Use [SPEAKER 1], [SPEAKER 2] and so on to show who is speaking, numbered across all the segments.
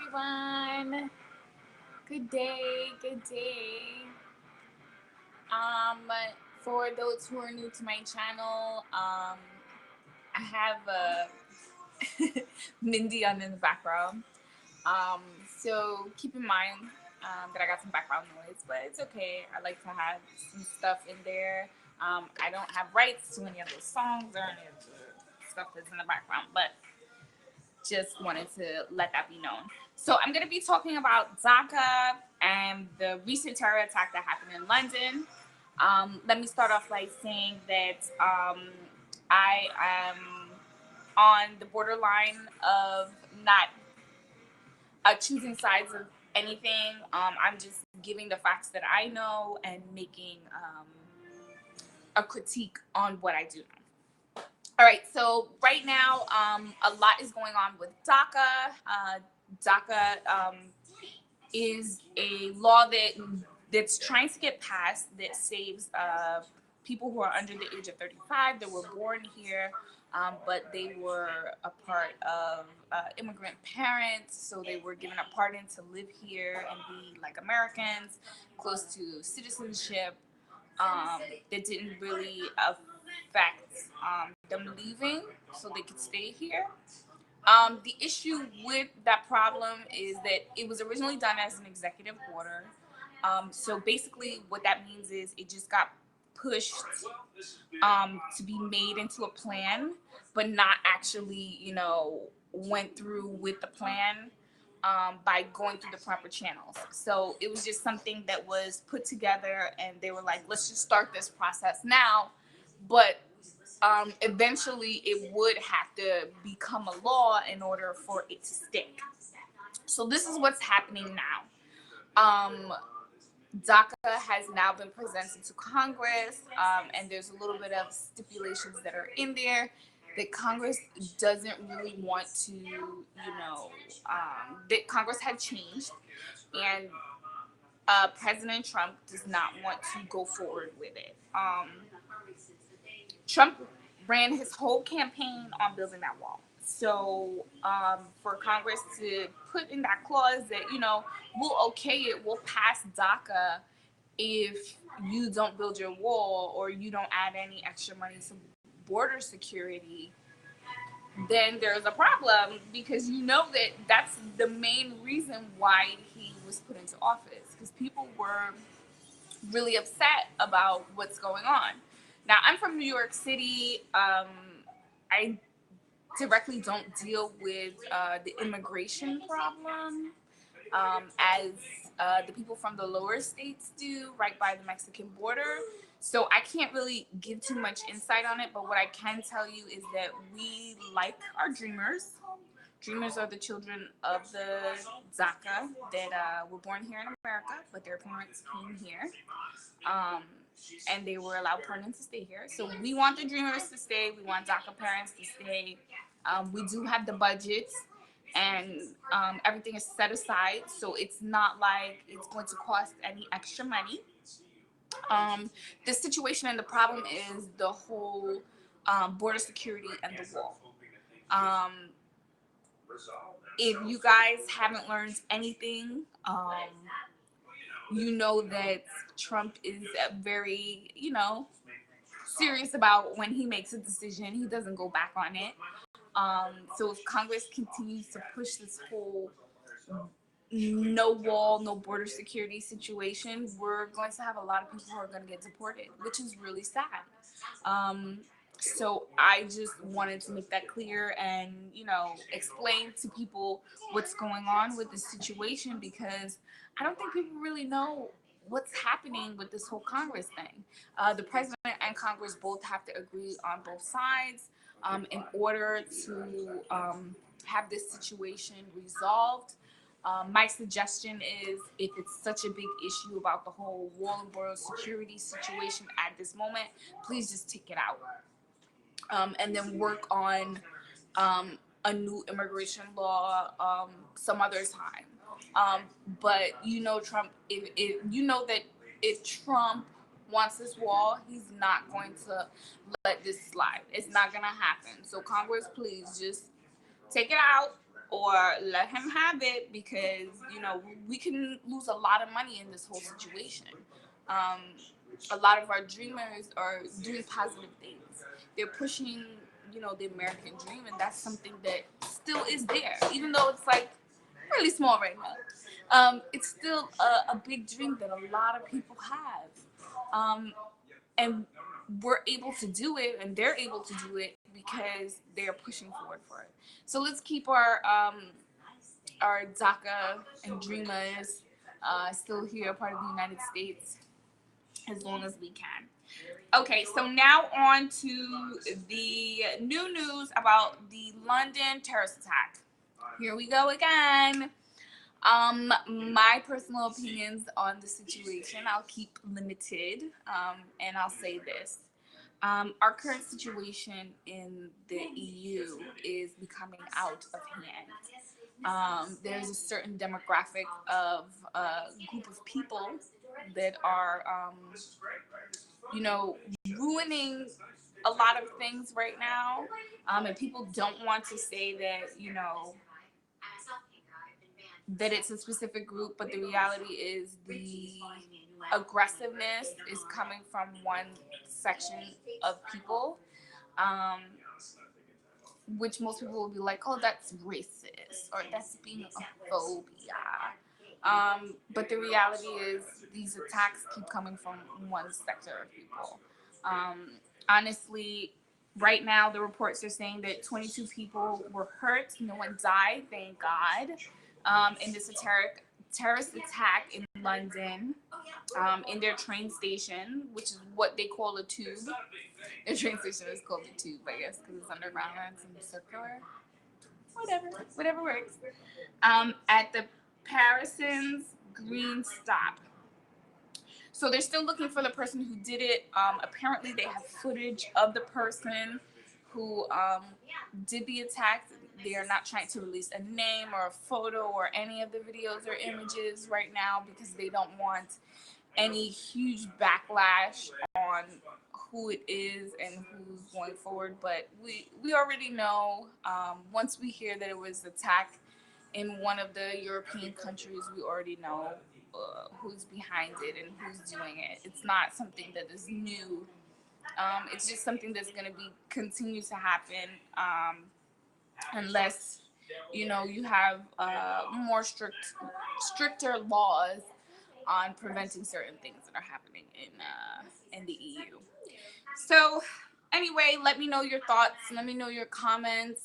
[SPEAKER 1] everyone. Good day, good day. Um, for those who are new to my channel, I have Mindy on in the background. So keep in mind that I got some background noise, but it's okay. I like to have some stuff in there. I don't have rights to any of those songs or any of the stuff that's in the background, but just wanted to let that be known. So I'm going to be talking about DACA and the recent terror attack that happened in London. Let me start off by saying that I am on the borderline of not choosing sides of anything. I'm just giving the facts that I know and making a critique on what I do know. All right, so right now, a lot is going on with DACA. DACA is a law that's trying to get passed that saves people who are under the age of 35 that were born here, but they were a part of immigrant parents, so they were given a pardon to live here and be like Americans, close to citizenship. That didn't really affect them leaving, so they could stay here. The issue with that problem is that it was originally done as an executive order. So basically, what that means is it just got pushed to be made into a plan, but not actually, went through with the plan by going through the proper channels. So it was just something that was put together, and they were like, let's just start this process now. But eventually it would have to become a law in order for it to stick. So this is what's happening now. DACA has now been presented to Congress, and there's a little bit of stipulations that are in there that Congress doesn't really want to, that Congress had changed, and President Trump does not want to go forward with it. Trump ran his whole campaign on building that wall. So for Congress to put in that clause that, we'll okay it, we'll pass DACA if you don't build your wall or you don't add any extra money to border security, then there's a problem, because that that's the main reason why he was put into office, because people were really upset about what's going on. Now, I'm from New York City. I directly don't deal with the immigration problem as the people from the lower states do, right by the Mexican border. So I can't really give too much insight on it, but what I can tell you is that we like our dreamers. Dreamers are the children of the DACA that were born here in America, but their parents came here. And they were allowed permanent to stay here. So we want the dreamers to stay. We want DACA parents to stay. We do have the budgets, and everything is set aside, so it's not like it's going to cost any extra money. The situation and the problem is the whole border security and the wall. If you guys haven't learned anything, you know that Trump is very, serious about when he makes a decision. He doesn't go back on it. So if Congress continues to push this whole no wall, no border security situation, we're going to have a lot of people who are going to get deported, which is really sad. So I just wanted to make that clear and, explain to people what's going on with this situation, because I don't think people really know what's happening with this whole Congress thing. The president and Congress both have to agree on both sides in order to have this situation resolved. My suggestion is, if it's such a big issue about the whole wall and border security situation at this moment, please just take it out. And then work on a new immigration law some other time. But Trump, if that if Trump wants this wall, he's not going to let this slide. It's not going to happen. So Congress, please just take it out. or let him have it, because we can lose a lot of money in this whole situation. Um, a lot of our dreamers are doing positive things. They're pushing, the American dream, and that's something that still is there, even though it's like really small right now. It's still a big dream that a lot of people have, and we're able to do it, and they're able to do it because they're pushing forward for it. So let's keep our DACA and dreamers still here, part of the United States, as long as we can. Okay, so now on to the new news about the London terrorist attack. Here we go again. My personal opinions on the situation, I'll keep limited, and I'll say this. Our current situation in the EU is becoming out of hand. There's a certain demographic of group of people that are, ruining a lot of things right now. And people don't want to say that, that it's a specific group, but the reality is the aggressiveness is coming from one section of people, um, which most people will be like, oh, that's racist, or that's being a phobia. But the reality is these attacks keep coming from one sector of people. Honestly, right now the reports are saying that 22 people were hurt. No one died, thank God, in this terrorist attack in London, in their train station, which is what they call a tube. Their train station is called a tube, I guess, because it's underground and it's circular. Whatever works. At the Parison's Green Stop. So they're still looking for the person who did it. Apparently, they have footage of the person who did the attack. They are not trying to release a name or a photo or any of the videos or images right now, because they don't want any huge backlash on who it is and who's going forward. But we already know, once we hear that it was attacked in one of the European countries, we already know who's behind it and who's doing it. It's not something that is new. It's just something that's going to be continue to happen, unless you have more stricter laws on preventing certain things that are happening in the EU. So anyway, let me know your thoughts. Let me know your comments.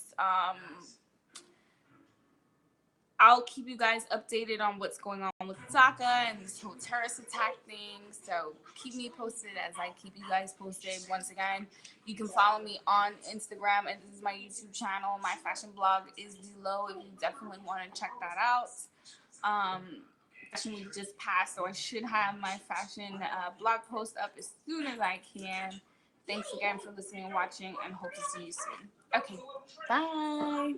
[SPEAKER 1] I'll keep you guys updated on what's going on with DACA and this whole terrorist attack thing. So keep me posted as I keep you guys posted. Once again, you can follow me on Instagram, and this is my YouTube channel. My fashion blog is below if you definitely want to check that out. Fashion week just passed, so I should have my fashion blog post up as soon as I can. Thanks again for listening and watching, and hope to see you soon. Okay, bye.